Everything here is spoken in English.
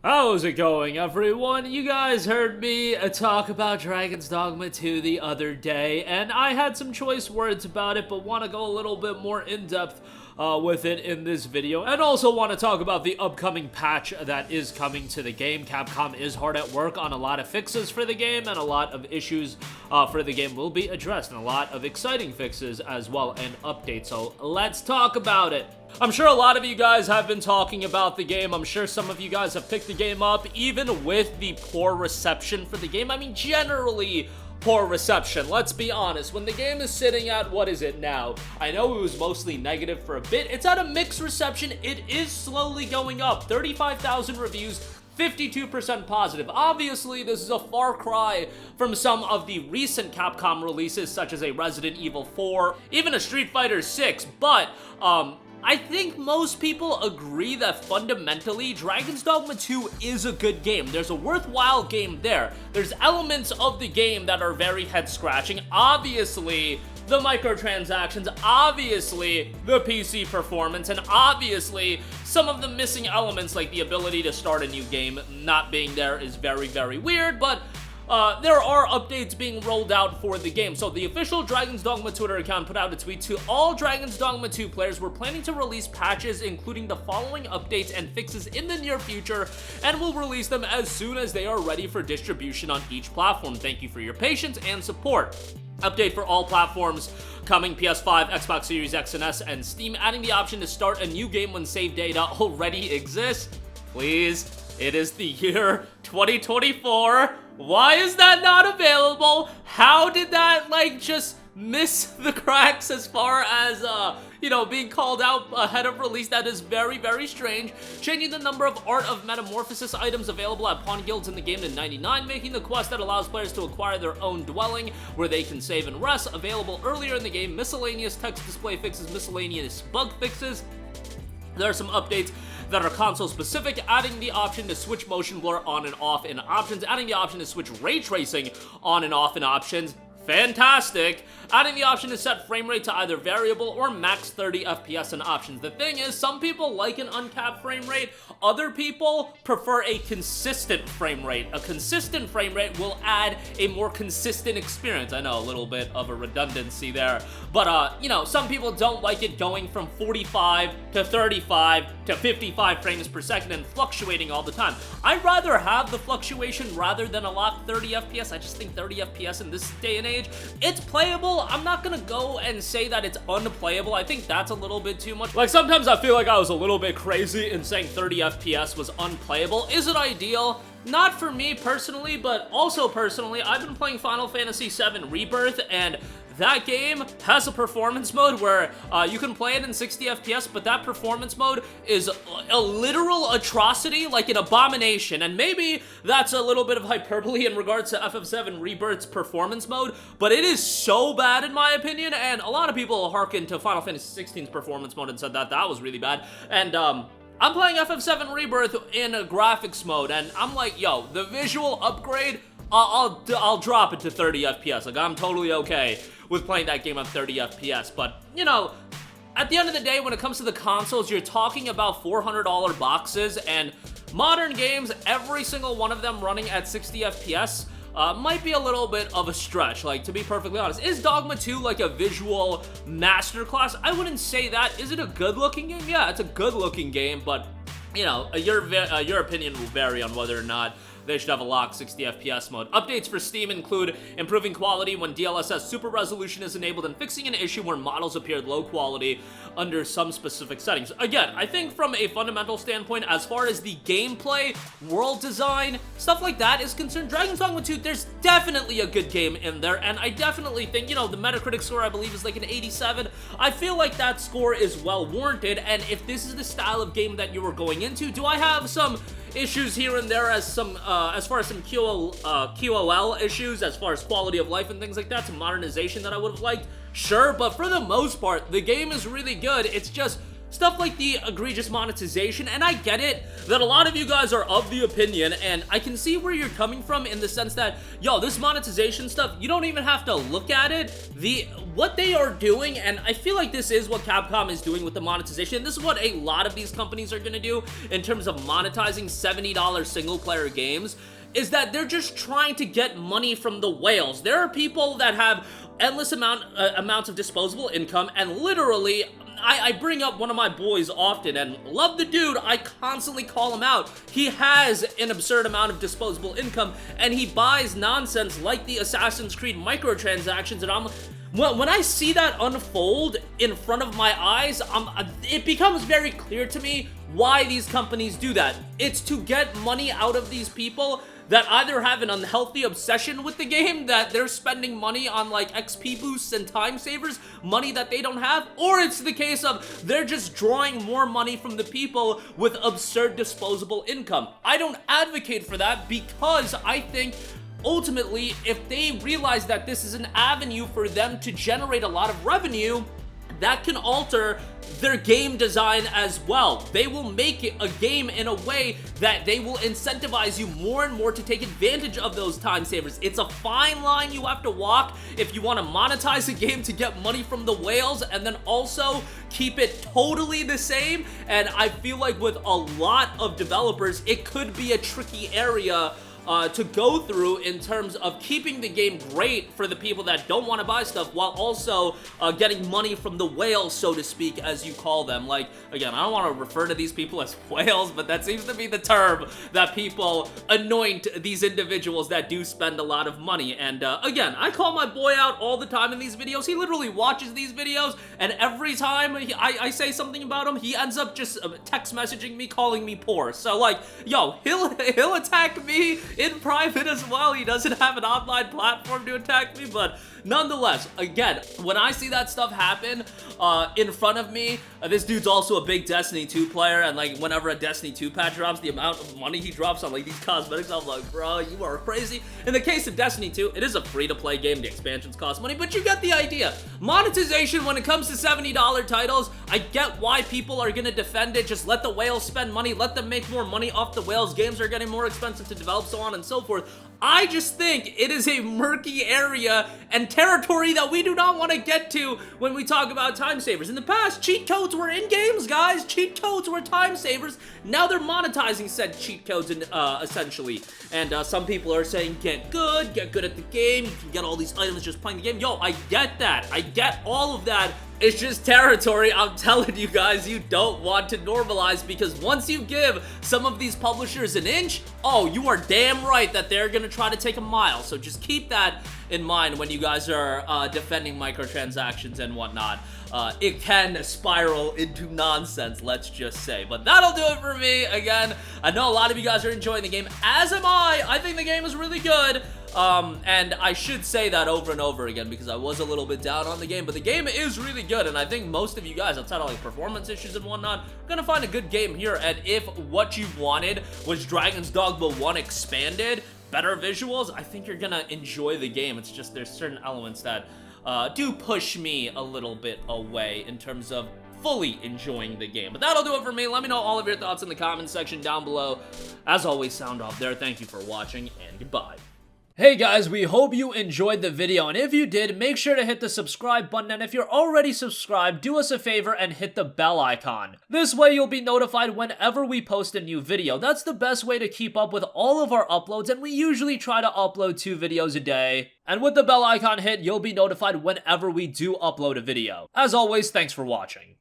How's it going, everyone? You guys heard me talk about Dragon's Dogma 2 the other day, and I had some choice words about it, but want to go a little bit more in-depth with it in this video, and also want to talk about the upcoming patch that is coming to the game. Capcom is hard at work on a lot of fixes for the game, and a lot of issues for the game will be addressed, and a lot of exciting fixes as well, and updates, so let's talk about it. I'm sure a lot of you guys have been talking about the game. I'm sure some of you guys have picked the game up, even with the poor reception for the game. I mean, generally poor reception, let's be honest. When the game is sitting at, what is it now? I know it was mostly negative for a bit. It's at a mixed reception. It is slowly going up. 35,000 reviews, 52% positive. Obviously, this is a far cry from some of the recent Capcom releases, such as a Resident Evil 4, even a Street Fighter 6, but, I think most people agree that fundamentally, Dragon's Dogma 2 is a good game. There's a worthwhile game there. There's elements of the game that are very head-scratching. Obviously, the microtransactions, obviously, the PC performance, and obviously, some of the missing elements like the ability to start a new game not being there is very, very weird, but there are updates being rolled out for the game. So the official Dragon's Dogma Twitter account put out a tweet to all Dragon's Dogma 2 players. We're planning to release patches including the following updates and fixes in the near future, and we'll release them as soon as they are ready for distribution on each platform. Thank you for your patience and support. Update for all platforms coming: PS5, Xbox Series X and S, and Steam, adding the option to start a new game when save data already exists. Please, it is the year 2024. Why is that not available? How did that, like, just miss the cracks as far as, you know, being called out ahead of release? That is very, very strange. Changing the number of Art of Metamorphosis items available at pawn guilds in the game to 99, making the quest that allows players to acquire their own dwelling where they can save and rest available earlier in the game. Miscellaneous text display fixes, miscellaneous bug fixes. There are some updates that are console specific, adding the option to switch motion blur on and off in options, adding the option to switch ray tracing on and off in options. Fantastic. Adding the option to set frame rate to either variable or max 30 FPS in options. The thing is, some people like an uncapped frame rate. Other people prefer a consistent frame rate. A consistent frame rate will add a more consistent experience. I know, a little bit of a redundancy there. But, you know, some people don't like it going from 45 to 35 to 55 frames per second and fluctuating all the time. I'd rather have the fluctuation rather than a locked 30 FPS. I just think 30 FPS in this day and age, it's playable. I'm not gonna go and say that it's unplayable. I think that's a little bit too much. Like, sometimes I feel like I was a little bit crazy in saying 30 FPS was unplayable. Is it ideal? Not for me personally, but also personally, I've been playing Final Fantasy VII Rebirth, and that game has a performance mode where you can play it in 60 FPS, but that performance mode is a literal atrocity, like an abomination. And maybe that's a little bit of hyperbole in regards to FF7 Rebirth's performance mode, but it is so bad in my opinion, and a lot of people hearkened to Final Fantasy XVI's performance mode and said that that was really bad. And I'm playing FF7 Rebirth in a graphics mode, and I'm like, yo, the visual upgrade, I'll drop it to 30 FPS. Like, I'm totally okay with playing that game at 30 FPS. But, you know, at the end of the day, when it comes to the consoles, you're talking about $400 boxes, and modern games, every single one of them running at 60 FPS, might be a little bit of a stretch, like, to be perfectly honest. Is Dogma 2 like a visual masterclass? I wouldn't say that. Is it a good-looking game? Yeah, it's a good-looking game, but, you know, your opinion will vary on whether or not they should have a locked 60 FPS mode. Updates for Steam include improving quality when DLSS super resolution is enabled and fixing an issue where models appeared low quality under some specific settings. Again, I think from a fundamental standpoint, as far as the gameplay, world design, stuff like that is concerned, Dragon's Dogma 2, there's definitely a good game in there, and I definitely think, you know, the Metacritic score, I believe, is like an 87. I feel like that score is well warranted, and if this is the style of game that you were going into, do I have some issues here and there as far as some QOL issues, as far as quality of life and things like that, some modernization that I would have liked? Sure, but for the most part, the game is really good. It's just stuff like the egregious monetization. And I get it that a lot of you guys are of the opinion, and I can see where you're coming from in the sense that, yo, this monetization stuff, you don't even have to look at it. What they are doing, and I feel like this is what Capcom is doing with the monetization. This is what a lot of these companies are gonna do in terms of monetizing $70 single-player games, is that they're just trying to get money from the whales. There are people that have endless amounts of disposable income, and literally, I bring up one of my boys often, and love the dude, I constantly call him out. He has an absurd amount of disposable income, and he buys nonsense like the Assassin's Creed microtransactions, and when I see that unfold in front of my eyes, it becomes very clear to me why these companies do that. It's to get money out of these people that either have an unhealthy obsession with the game, that they're spending money on like XP boosts and time savers, money that they don't have, or it's the case of they're just drawing more money from the people with absurd disposable income. I don't advocate for that because I think ultimately, if they realize that this is an avenue for them to generate a lot of revenue, that can alter their game design as well. They will make it a game in a way that they will incentivize you more and more to take advantage of those time savers. It's a fine line you have to walk if you want to monetize a game to get money from the whales and then also keep it totally the same. And I feel like with a lot of developers, it could be a tricky area to go through in terms of keeping the game great for the people that don't want to buy stuff while also getting money from the whales, so to speak, as you call them. Like, again, I don't want to refer to these people as whales, but that seems to be the term that people anoint these individuals that do spend a lot of money. And again, I call my boy out all the time in these videos. He literally watches these videos, and every time I say something about him, he ends up just text messaging me, calling me poor. So like, yo, he'll attack me in private as well. He doesn't have an online platform to attack me, but nonetheless, again, when I see that stuff happen in front of me, this dude's also a big Destiny 2 player, and like whenever a Destiny 2 patch drops, the amount of money he drops on like these cosmetics, I'm like, bro, you are crazy. In the case of Destiny 2, it is a free-to-play game. The expansions cost money, but you get the idea. Monetization when it comes to $70 titles, I get why people are gonna defend it. Just let the whales spend money, let them make more money off the whales. Games are getting more expensive to develop, so on and so forth. I just think it is a murky area and territory that we do not want to get to when we talk about time savers. In the past, cheat codes were in games, guys. Cheat codes were time savers. Now they're monetizing said cheat codes essentially. And some people are saying, get good at the game. You can get all these items just playing the game. Yo, I get that. I get all of that. It's just territory, I'm telling you guys, you don't want to normalize, because once you give some of these publishers an inch, oh, you are damn right that they're gonna try to take a mile. So just keep that in mind when you guys are defending microtransactions and whatnot. It can spiral into nonsense, let's just say. But that'll do it for me. Again, I know a lot of you guys are enjoying the game, as am I. I think the game is really good. And I should say that over and over again because I was a little bit down on the game, but the game is really good, and I think most of you guys, outside of like performance issues and whatnot, are gonna find a good game here. And if what you wanted was Dragon's Dogma 1 expanded, better visuals, I think you're gonna enjoy the game. It's just there's certain elements that do push me a little bit away in terms of fully enjoying the game. But that'll do it for me. Let me know all of your thoughts in the comments section down below. As always, sound off there. Thank you for watching, and goodbye. Hey guys, we hope you enjoyed the video, and if you did, make sure to hit the subscribe button, and if you're already subscribed, do us a favor and hit the bell icon. This way you'll be notified whenever we post a new video. That's the best way to keep up with all of our uploads, and we usually try to upload 2 videos a day. And with the bell icon hit, you'll be notified whenever we do upload a video. As always, thanks for watching.